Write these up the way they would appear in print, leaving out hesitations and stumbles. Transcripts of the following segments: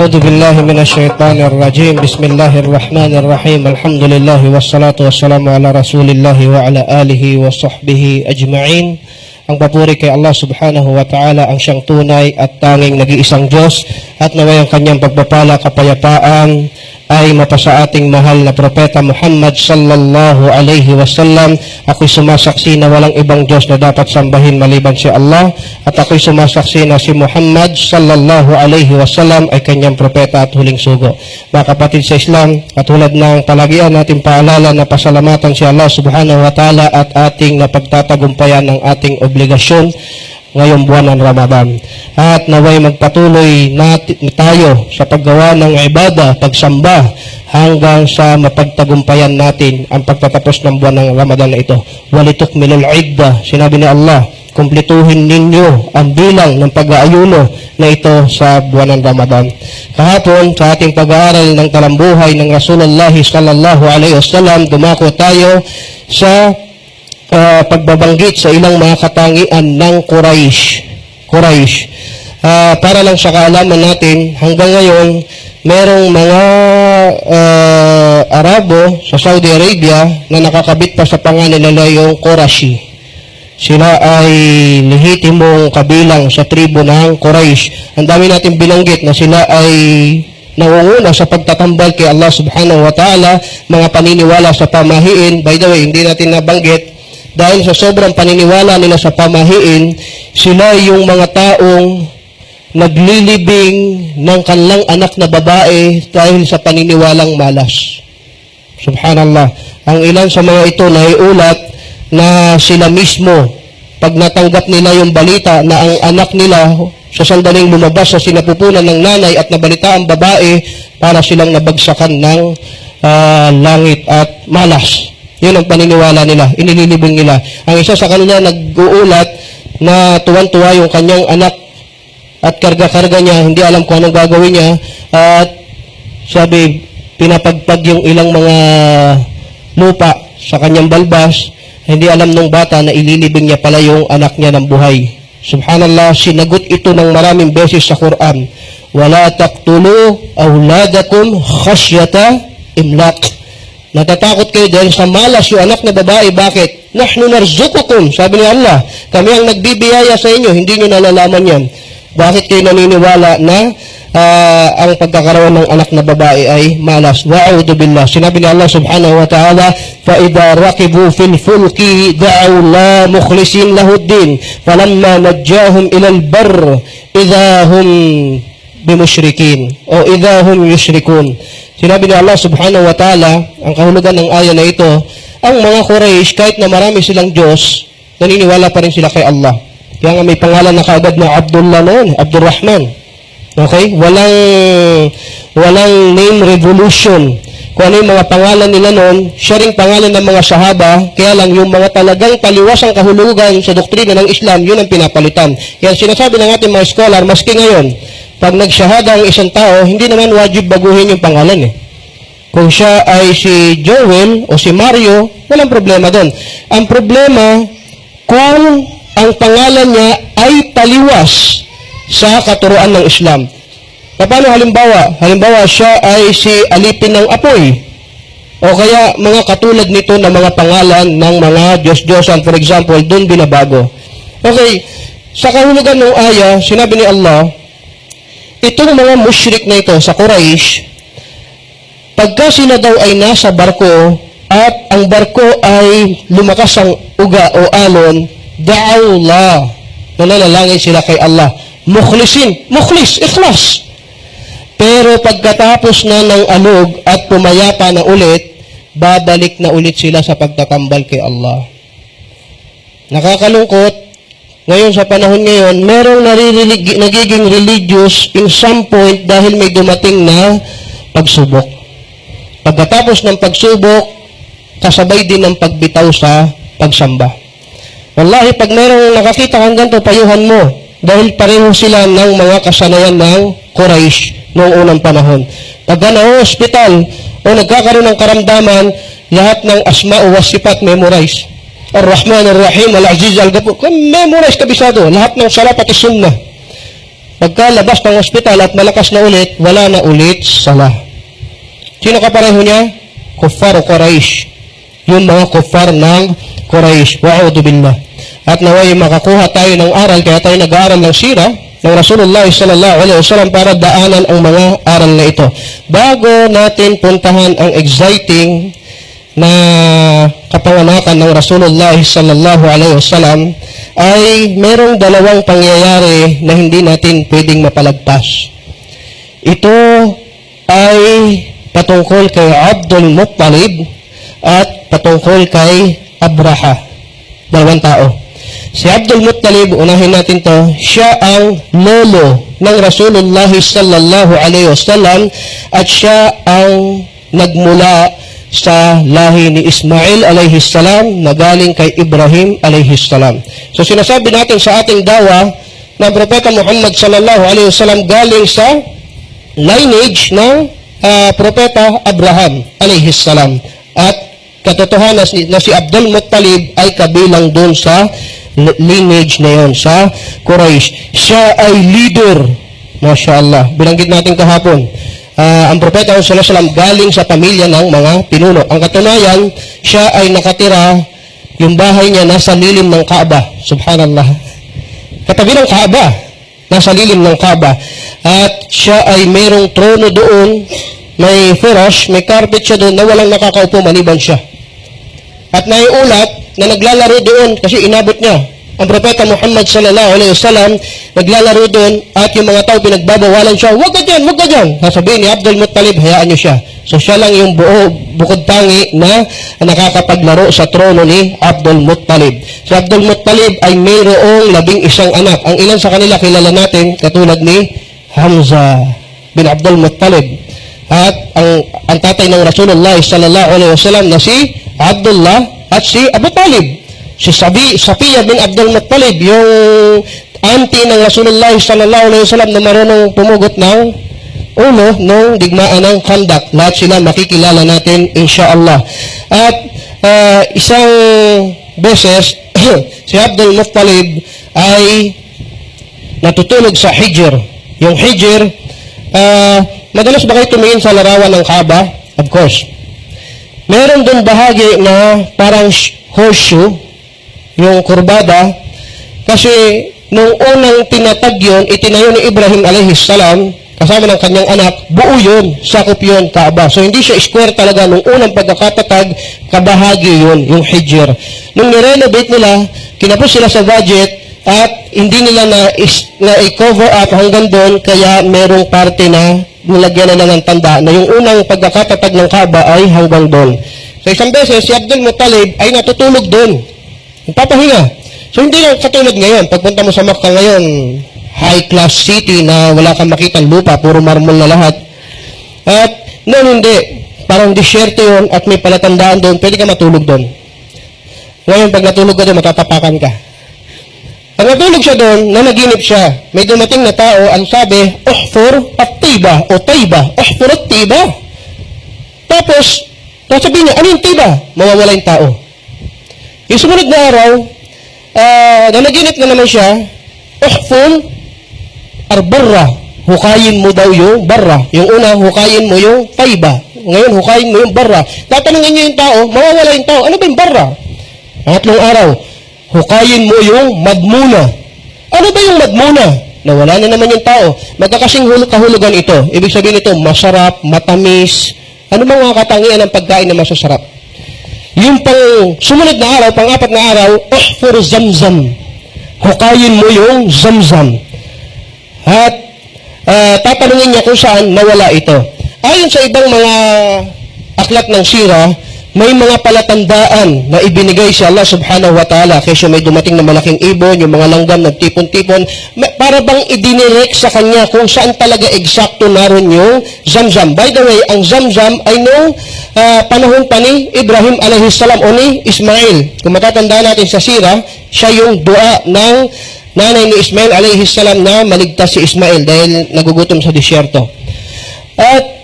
أعوذ بالله من الشيطان الرجيم بسم الله الرحمن الرحيم الحمد لله والصلاة والسلام على رسول الله وعلى آله وصحبه أجمعين. Ang papuri kay Allah subhanahu wa ta'ala, ang siyang tunay at tanging nag-iisang Diyos, at naway ang kanyang pagpapala, kapayapaan ay mapasa ating mahal na propeta Muhammad sallallahu alaihi wasallam. Ako'y sumasaksi na walang ibang Diyos na dapat sambahin maliban si Allah, at ako'y sumasaksi na si Muhammad sallallahu alaihi wasallam ay kanyang propeta at huling sugo. Mga kapatid sa Islam, katulad ng palagian natin paalala na pasalamatan si Allah subhanahu wa ta'ala at ating napagtatagumpayan ng ating obligasyon ngayong buwan ng Ramadan. At naway magpatuloy tayo sa paggawa ng ibada, pagsamba, hanggang sa mapagtagumpayan natin ang pagtatapos ng buwan ng Ramadan na ito. Walitukmilul iddah, sinabi ni Allah, kumpletuhin ninyo ang bilang ng pag-aayuno na ito sa buwan ng Ramadan. Kahapon, sa ating pag-aaral ng talambuhay ng Rasulullah sallallahu alaihi wasallam, dumako tayo sa pagbabanggit sa ilang mga katangian ng Quraysh. Para lang sa kaalaman natin, hanggang ngayon, merong mga Arabo sa Saudi Arabia na nakakabit pa sa pangalan nila yung Qurashi. Sila ay lehitimong kabilang sa tribo ng Quraysh. Ang dami natin binanggit na sila ay nangunguna sa pagtatambal kay Allah subhanahu wa ta'ala, mga paniniwala sa pamahiin. By the way, hindi natin nabanggit, dahil sa sobrang paniniwala nila sa pamahiin, sila yung mga taong naglilibing ng kanilang anak na babae dahil sa paniniwalang malas. Subhanallah. Ang ilan sa mga ito naiulat na sila mismo, pag natanggap nila yung balita na ang anak nila sa sandaling lumabas sa sinapupunan ng nanay at nabalita ang babae, para silang nabagsakan ng langit at malas. Yun ang paniniwala nila, inililibing nila. Ang isa sa kanila nag-uulat na tuwan-tuwa yung kanyang anak at karga-karga niya, hindi alam kung anong gagawin niya, at sabi, pinapagpag yung ilang mga lupa sa kanyang balbas, hindi alam nung bata na ililibing niya pala yung anak niya ng buhay. Subhanallah, sinagot ito ng maraming beses sa Quran. Wala taqtulu awladakum khasyata imlaq. Natatakot kayo dahil sa malas yung anak na babae. Bakit? Nahnu narzuqukum. Sabi ni Allah, kami ang nagbibiyaya sa inyo, hindi nyo nalalaman yan. Bakit kayo naniniwala na ang pagkakaroon ng anak na babae ay malas? Wa'udhu billah. Sinabi ni Allah subhanahu wa ta'ala, فَإِذَا رَكِبُوا فِي الْفُلْكِ دَعَوْا اللَّهَ مُخْلِصِينَ لَهُ الدِّينَ فَلَمَّا نَجَّاهُمْ إِلَى الْبَرِّ إِذَا هُمْ بِمُشْرِكِينَ أو إِذَا هُمْ يُشْرِكُونَ. Sinabi ni Allah subhanahu wa ta'ala, ang kahulugan ng aya na ito, ang mga Quraysh, kahit na marami silang Diyos, naniniwala pa rin sila kay Allah. Kaya nga may pangalan na kaagad na Abdullah noon, Abdurrahman. Okay? Walang name revolution. Kung ano yung mga pangalan nila noon, siya ring pangalan ng mga sahaba, kaya lang yung mga talagang taliwas ang kahulugan sa doktrina ng Islam, yun ang pinapalitan. Yan sinasabi ng ating mga scholar, maski ngayon, pag nagsyahada ang isang tao, hindi naman wajib baguhin yung pangalan eh. Kung siya ay si Joel o si Mario, walang problema doon. Ang problema, kung ang pangalan niya ay taliwas sa katuruan ng Islam. Paano halimbawa? Halimbawa, siya ay si Alipin ng Apoy. O kaya mga katulad nito na mga pangalan ng mga Diyos-Diyosan, for example, doon binabago. Okay, sa kahulugan ng aya, sinabi ni Allah, itong mga mushrik na ito sa Quraysh, pagka sila daw ay nasa barko at ang barko ay lumakas ang uga o alon, da'awla, nananalangin sila kay Allah. Mukhlis, ikhlas. Pero pagkatapos na ng alog at pumayapa na ulit, babalik na ulit sila sa pagtatambal kay Allah. Nakakalungkot. Ngayon, sa panahon ngayon, merong nagiging religious in some point dahil may dumating na pagsubok. Pagkatapos ng pagsubok, kasabay din ng pagbitaw sa pagsamba. Wallahi, pag merong nakakita kang ganito, payuhan mo. Dahil pareho sila ng mga kasanayan ng Quraysh noong unang panahon. Pagka na-hospital o nagkakaroon ng karamdaman, lahat ng asma o wasifat memorize. Ar-Rahman, Ar-Rahim, Al-Aziz, Al-Ghafur. Memorize kabisado. Lahat ng salat at sunnah. Pagkalabas ng ospital at malakas na ulit, wala na ulit sala. Sino kapareho niya? Kuffar o Quraysh. Yung mga kuffar ng Quraysh. Wa'udu billah. At naway makakuha tayo ng aral, kaya tayo nag-aaral ng sira ng Rasulullah sallallahu alaihi wasallam para daanan ang mga aral na ito. Bago natin puntahan ang exciting na kapanganakan ng Rasulullah sallallahu alaihi wasallam, ay merong dalawang pangyayari na hindi natin pwedeng mapalagpas. Ito ay patungkol kay Abdul Muttalib at patungkol kay Abraha. Dalawang tao. Si Abdul Muttalib, unahin natin to, siya ang lolo ng Rasulullah sallallahu alaihi wasallam at siya ang nagmula sa lahi ni Ismail alayhi salam na galing kay Ibrahim alayhi salam. So sinasabi natin sa ating dawa na Propeta Muhammad sallallahu alayhi wasallam galing sa lineage ng Propeta Abraham alayhi salam. At katotohanan na si Abdul Muttalib ay kabilang doon sa lineage na yon sa Quraysh. Siya ay leader. MashaAllah. Binanggit natin kahapon. Ang Propeta sallallahu alaihi wasallam galing sa pamilya ng mga pinuno. Ang katunayan, siya ay nakatira, yung bahay niya nasa lilim ng Kaaba. Subhanallah. Katabi ng Kaaba, nasa lilim ng Kaaba. At siya ay mayroong trono doon, may firash, may carpet siya doon na walang nakakaupo maliban siya. At naiulat na naglalaro doon kasi inabot niya. Ang Propeta Muhammad sallallahu alaihi wasallam naglalaro doon at yung mga tao pinagbabawalan siya, wag ka dyan. Sasabihin ni Abdul Muttalib, hayaan niyo siya. So siya lang yung bukod tangi na nakakapaglaro sa trono ni Abdul Muttalib. Si Abdul Muttalib ay mayroong 11 anak. Ang ilan sa kanila kilala natin, katulad ni Hamza bin Abdul Muttalib. At ang tatay ng Rasulullah sallallahu alaihi wasallam na si Abdullah at si Abu Talib. Si Safiya bin Abdul Muttalib, yung auntie ng Rasulullah sallallahu alaihi wasallam na marunong pumugot ng ulo nung digmaan ng Khandak. Lahat sila makikilala natin insyaallah. At isang beses si Abdul Muttalib ay natutulog sa Hijr. Yung Hijr, madalas ba kayo tumingin sa larawan ng Kaaba? Of course. Meron doon bahagi na parang horseshoe, yung kurbada, kasi nung unang tinatag yun, itinayo ni Ibrahim alayhi salam, kasama ng kanyang anak, buo yun, sakop yun, Kaaba. So hindi siya square talaga nung unang pagkakatatag, kabahagi yun, yung Hijr. Nung nirenovate nila, kinapos sila sa budget, at hindi nila na-cover up hanggang doon, kaya merong parte na nilagyan na ng tanda na yung unang pagkakatatag ng Kaaba ay hanggang doon. So isang beses, si Abdul Muttalib ay natutulog doon. Papahinga. So hindi lang katulad ngayon. Pagpunta mo sa Makkah ngayon, high-class city na wala kang makitang lupa, puro marmol na lahat. At noon hindi. Parang disyerto yun at may palatandaan doon, pwede ka matulog doon. Ngayon, pag natulog ka doon, matatapakan ka. Pag natulog siya doon, nanaginip siya. May dumating na tao, ang sabi, uhfur at-tiba o taiba. Uhfur at-tiba. Tapos, sasabihin niya, ano yung tiba? Mawawala yung tao. Yung sumunod na araw, nanaginip na naman siya, uhfur ar-barra. Hukayin mo daw yung barra. Yung una, hukayin mo yung taiba. Ngayon, hukayin mo yung barra. Tatanungin niyo yung tao, mawawala yung tao. Ano ba yung barra? Pangatlong araw, hukayin mo yung madmuna. Ano ba yung madmuna? Nawala na naman yung tao. Magkakasing kahulugan ito. Ibig sabihin ito, masarap, matamis. Ano bang mga katangian ng pagkain na masasarap? Yung pang sumunod na araw, pang-apat na araw, uhfur zamzam. Hukayin mo yung zamzam. At tatanungin niya kung saan nawala ito. Ayon sa ibang mga aklat ng sira, may mga palatandaan na ibinigay si Allah subhanahu wa ta'ala kasi may dumating na malaking ibon, yung mga langgam nagtipon-tipon, para bang idinirect sa kanya kung saan talaga eksakto naroon yung Zamzam. By the way, ang Zamzam ay nung panahon pa ni Ibrahim alayhi salam o ni Ismail. Kung matatandaan natin sa sira, siya yung dua ng nanay ni Ismail alayhi salam na maligtas si Ismail dahil nagugutom sa disyerto. At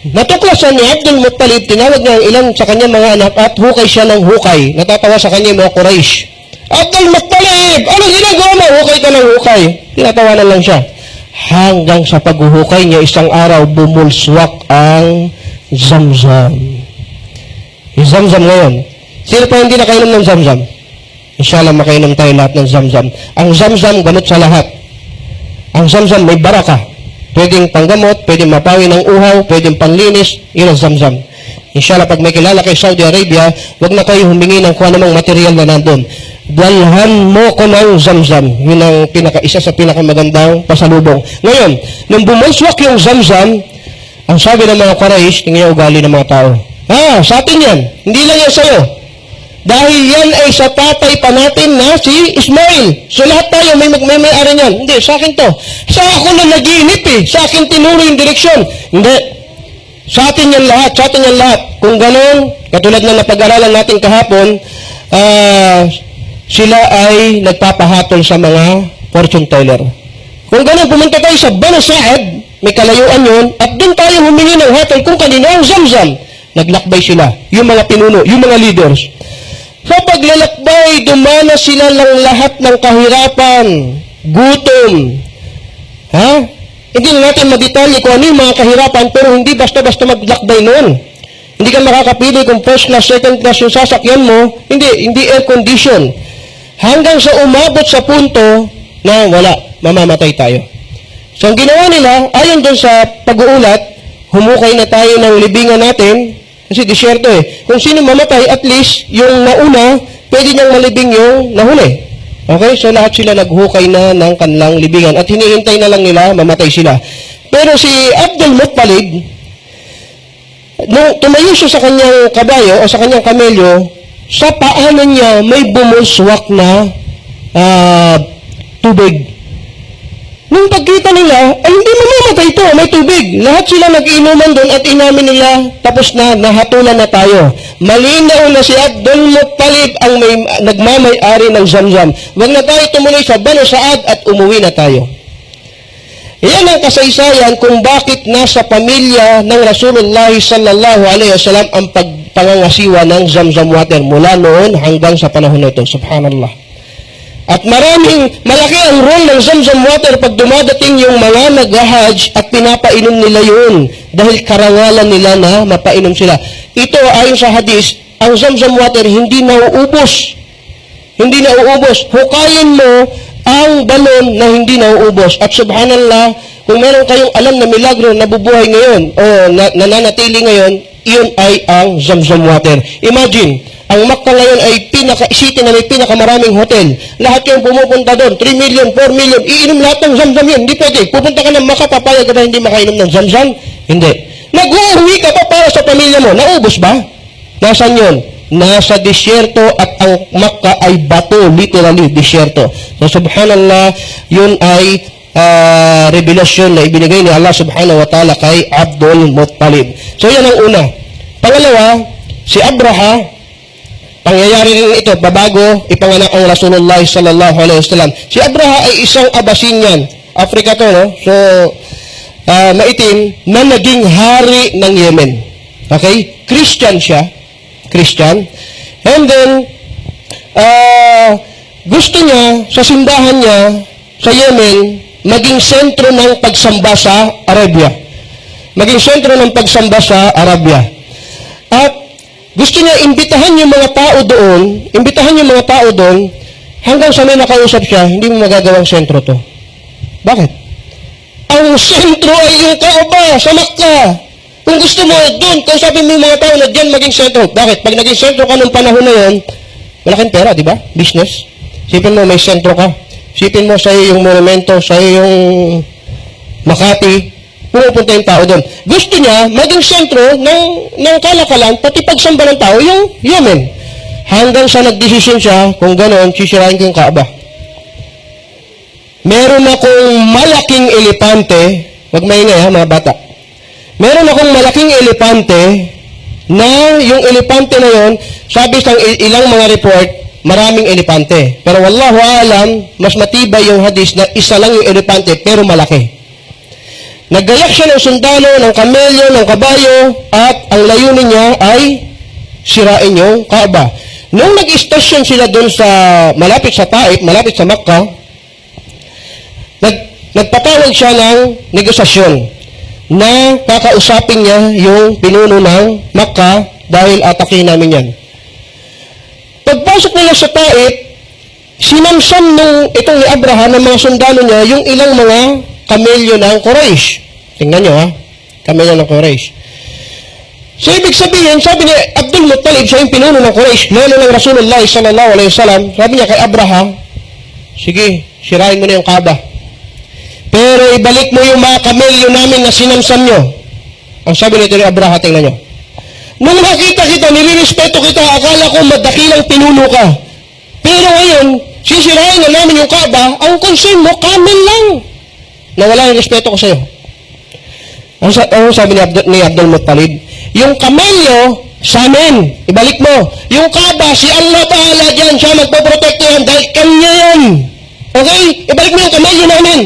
natuklasan ni Abdul Muttalib, tinawag niya ang ilan sa kanyang mga anak at hukay siya ng hukay. Natatawa sa kanya mga Quraysh. Abdul Muttalib, ano ginagawa mo? Hukay ka ng hukay. Tinatawanan lang siya. hanggang sa paghuhukay niya isang araw bumulswak ang Zamzam. Yung Zamzam ngayon. Sino pa hindi nakainom ng Zamzam? Inshallah makainom tayo lahat ng Zamzam. Ang Zamzam gamot sa lahat. Ang Zamzam may baraka. Pwedeng panggamot, pwedeng mapawi ng uhaw, pwedeng panlinis, yun ang Zamzam. Inshallah, pag may kilala kay Saudi Arabia, wag na kayo humingi ng kung anumang material na nandun. Dalhan mo ko ng Zamzam. Yun ang isa sa pinakamagandang pasalubong. Ngayon, nung bumulswak yung Zamzam, ang sabi ng mga Quraysh, tingnan yung ugali ng mga tao. Sa atin yan. Hindi lang yan sa'yo. Dahil yan ay sa tatay pa natin na si Ismail. So lahat tayo may-ari niyan. Hindi, sa akin to. Sa ako na nag-iinip Sa akin tinuro yung direksyon. Hindi. Sa atin yan lahat. Sa atin yan lahat. Kung ganun, katulad na napag-aralan natin kahapon, sila ay nagpapahatol sa mga fortune teller. Kung ganun, pumunta tayo sa Banu Sa'ad, may kalayuan yun, at doon tayo humingi ng hatol kung kanino ang Zamzam. Naglakbay sila. Yung mga pinuno, yung mga leaders. Sa paglalakbay, dumana sila ng lahat ng kahirapan, gutom. Hindi natin madetalye kung ano yung mga kahirapan, pero hindi basta-basta maglakbay noon. Hindi ka makakapili kung first class, second class yung sasakyan mo. Hindi air condition. Hanggang sa umabot sa punto na wala, mamamatay tayo. So ang ginawa nila, ayon doon sa pag-uulat, humukay na tayo ng libingan natin, kasi disyerto Kung sino mamatay, at least, yung nauna, pwede niyang malibing yung nahuli. Okay? So lahat sila naghukay na ng kanilang libingan at hinihintay na lang nila, mamatay sila. Pero si Abdul Muttalib, nung tumayo siya sa kanyang kabayo o sa kanyang kamelyo, sa paanan niya may bumuswak na tubig. Nung pagkita nila, ay hindi mamamatay ito, may tubig. Lahat sila nag-inuman doon at inamin nila, tapos na, nahatulan na tayo. Malinaw na si Abdul Muttalib ang nagmamay-ari ng Zamzam. Wag na tayo tumuloy sa Banu Sa'ad at umuwi na tayo. Iyan ang kasaysayan kung bakit nasa pamilya ng Rasulullah sallallahu alaihi wasallam ang pangangasiwa ng Zamzam water mula noon hanggang sa panahon na ito. Subhanallah. At malaki ang role ng Zamzam water pag dumadating yung mga nag-hajj at pinapainom nila yun dahil karangalan nila na mapainom sila. Ito, ayon sa hadis, ang Zamzam water hindi nauubos. Hindi nauubos. Hukayin mo ang balon na hindi nauubos. At subhanallah, kung meron kayong alam na milagro na bubuhay ngayon o nananatili ngayon, iyon ay ang Zamzam water. Imagine, ang Makkah ngayon ay city na may pinakamaraming hotel. Lahat yung pumupunta doon, 3 million, 4 million, iinom lahat ng Zamzam yun. Hindi pwede. Pupunta ka ng Makkah, papayag ka na hindi makainom ng Zamzam? Hindi. Nag-uuwi ka pa para sa pamilya mo. Naubos ba? Nasaan yun? Nasa disyerto at ang Makkah ay bato, literally, disyerto. So subhanallah, yun ay revelasyon na ibinigay ni Allah subhanahu wa ta'ala kay Abdul Muttalib. So yan ang una. Pangalawa, si Abraha, pangyayari rin ito, babago, ipanganak ang Rasulullah sallallahu alaihi wasallam. Si Abraha ay isang Abyssinian. Africa to, no? So, maitim, na naging hari ng Yemen. Okay? Christian siya. Christian. And then, gusto niya, sa simbahan niya, sa Yemen, maging sentro ng pagsamba sa Arabia. Maging sentro ng pagsamba sa Arabia. At gusto niya imbitahan yung mga tao doon, hanggang sa may nakausap siya, hindi mo magagawang sentro to. Bakit? Ang sentro ay yung Kaaba sa Makkah. Kung gusto mo doon, kausapin mo yung mga tao na diyan maging sentro. Bakit? Pag naging sentro ka nung panahon na yun, malaking pera, di ba? Business. Sipin mo, may sentro ka. Sipin mo, sa'yo yung monumento, sa'yo yung Makati, pumupunta yung tao doon. Gusto niya maging sentro ng kalakalan, pati pagsamba ng tao, yung Yemen. Hanggang sa nagdesisyon siya, kung gano'n, sisirain ko yung Kaaba. Meron akong malaking elepante, wag maingay ha, mga bata. Meron akong malaking elepante, na yung elepante na yon, sabi sa ilang mga report, maraming elepante. Pero wallahu alam, mas matibay yung hadis na isa lang yung elepante, pero malaki. Naggayak siya ng sundalo, ng kamelyo, ng kabayo, at ang layunin niya ay sirain yung Kaaba. Nung nag-istasyon sila doon sa malapit sa Taif, malapit sa Makkah, nagpatawag siya ng negosasyon na kakausapin niya yung pinuno ng Makkah dahil atakin namin yan. Pagpasok nila sa Taif, sinamsam itong ni Abraham ng mga sundalo niya yung ilang mga kamelyo ng Quraysh. Tingnan nyo ha, kamelyo ng Quraysh. So, ibig sabihin, sabi ni Abdul Muttalib, siya yung pinuno ng Quraysh, lolo ng Rasulullah sallallahu alaihi wasallam, sabi niya kay Abraham, sige, sirain mo na yung Kaaba. Pero ibalik mo yung mga kamelyo namin na sinamsam nyo. Ang sabi nito ni Abraham, tingnan nyo. Nung nakita kita, nilirespeto kita, akala ko madakilang pinuno ka. Pero ngayon, sisirain na namin yung Kaaba, ang concern mo, camel lang. Nawala yung respeto ko sa'yo. Ang sabi ni Abdul Muttalib, yung kamelyo, sa amin, ibalik mo. Yung Kaaba, si Allah Ta'ala dyan, siya magpoprotekto yan, dahil kanya yan. Okay? Ibalik mo yung kamelyo namin.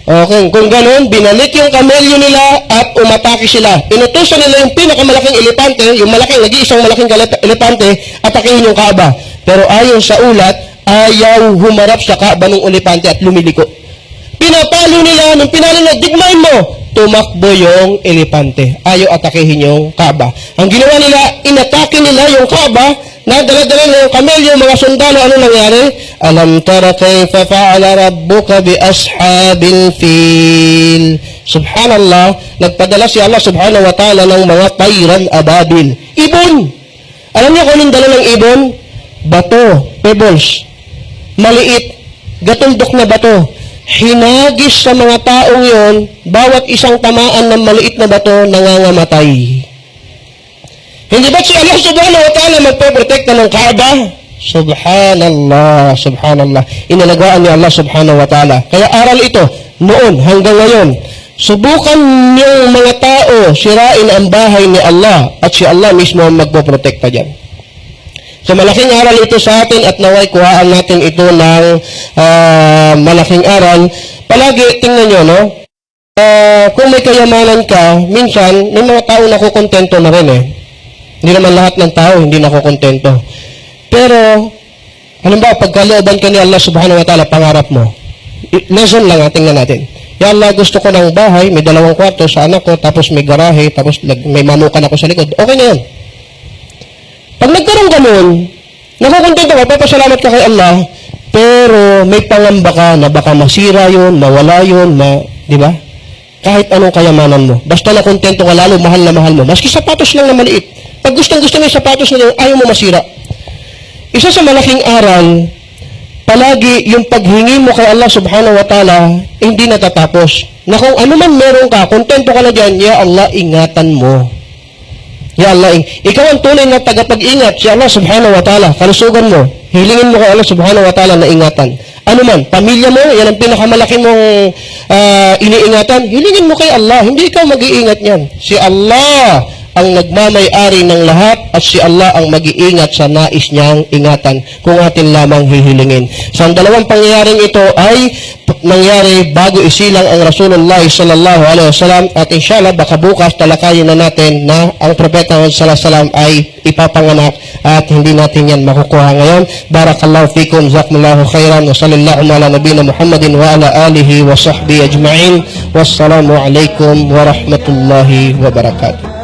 Okay, kung gano'n, binalik yung kamelyo nila at umatake sila. Inutusan nila yung pinakamalaking elepante, yung nag-iisang malaking elepante, atakihin yung Kaaba. Pero ayon sa ulat, ayaw humarap sa Kaaba ng elepante at lumiliko. Pinapalo nila, nung pinalo nila, digmain mo, tumakbo yung elepante. Ayaw atakihin yung Kaaba. Ang ginawa nila, inatake nila yung Kaaba, nadala-dala na yung kamelyo, mga sundalo, ano nangyari? Alam tara kayfa fa'ala rabbuka bi ashabil fil. Subhanallah, nagpadala si Allah subhanahu wa ta'ala ng mga tayran ababil. Ibon! Alam niyo kung anong dala ng ibon? Bato, pebbles. Maliit, gatuldok na bato. Hinagis sa mga taong yon, bawat isang tamaan ng maliit na bato, nangangamatay. Hindi ba si Allah subhanahu wa ta'ala magpoprotekta ng Kaaba? Subhanallah, subhanallah. Inalagaan ni Allah subhanahu wa ta'ala. Kaya aral ito, noon hanggang ngayon. Subukan niyong mga tao, sirain ang bahay ni Allah at si Allah mismo ang magpoprotekta dyan. So malaking aral ito sa atin at naway kuhaan natin ito ng malaking aral. Palagi, tingnan nyo, no? Kung may kayamanan ka, minsan, may mga tao nakukontento na rin eh. Hindi naman lahat ng tao hindi nakukontento. Pero, halimbawa, pagkalooban ka ni Allah subhanahu wa ta'ala, pangarap mo. Lesson lang, tingnan natin. Ya Allah, gusto ko ng bahay, may 2 kwarto sa anak ko, tapos may garahe, tapos may manukan ako sa likod. Okay na yan. Pag nagkaroon ka nun, nakukontento ka, papasalamat ka kay Allah, pero may pangamba ka na baka masira yun, mawala yun, di ba? Kahit anong kayamanan mo. Basta nakontento ka, lalo mahal na mahal mo. Maski sapatos lang na maliit. Pag gustong-gusto mo yung sapatos na yun, ayaw mo masira. Isa sa malaking aral, palagi yung paghingi mo kay Allah subhanahu wa ta'ala, hindi natatapos. Na kung ano man meron ka, kontento ka na dyan, ya Allah, ingatan mo. Ya Allah, ikaw ang tunay na tagapag-ingat, si Allah subhanahu wa ta'ala, kalusugan mo, hilingin mo kay Allah subhanahu wa ta'ala na ingatan. Ano man, pamilya mo, yan ang pinakamalaki mong iniingatan, hilingin mo kay Allah, hindi ikaw mag-iingat yan. Si Allah ang nagmamay-ari ng lahat at si Allah ang mag-iingat sa nais niyang ingatan kung atin lamang hihilingin. So, ang dalawang pangyayaring ito ay nangyari bago isilang ang Rasulullah sallallahu alaihi wasallam at inshallah baka bukas talakayin na natin na ang Propeta Muhammad sallallahu alaihi wasallam ay ipapanganak at hindi natin yan makukuha ngayon. Barakallahu fikum, jazakumullahu khairan, wa sallallahu ala nabiyina Muhammadin wa ala alihi wa sahbihi ajma'in. Wassalamu alaikum wa rahmatullahi wa barakatuh.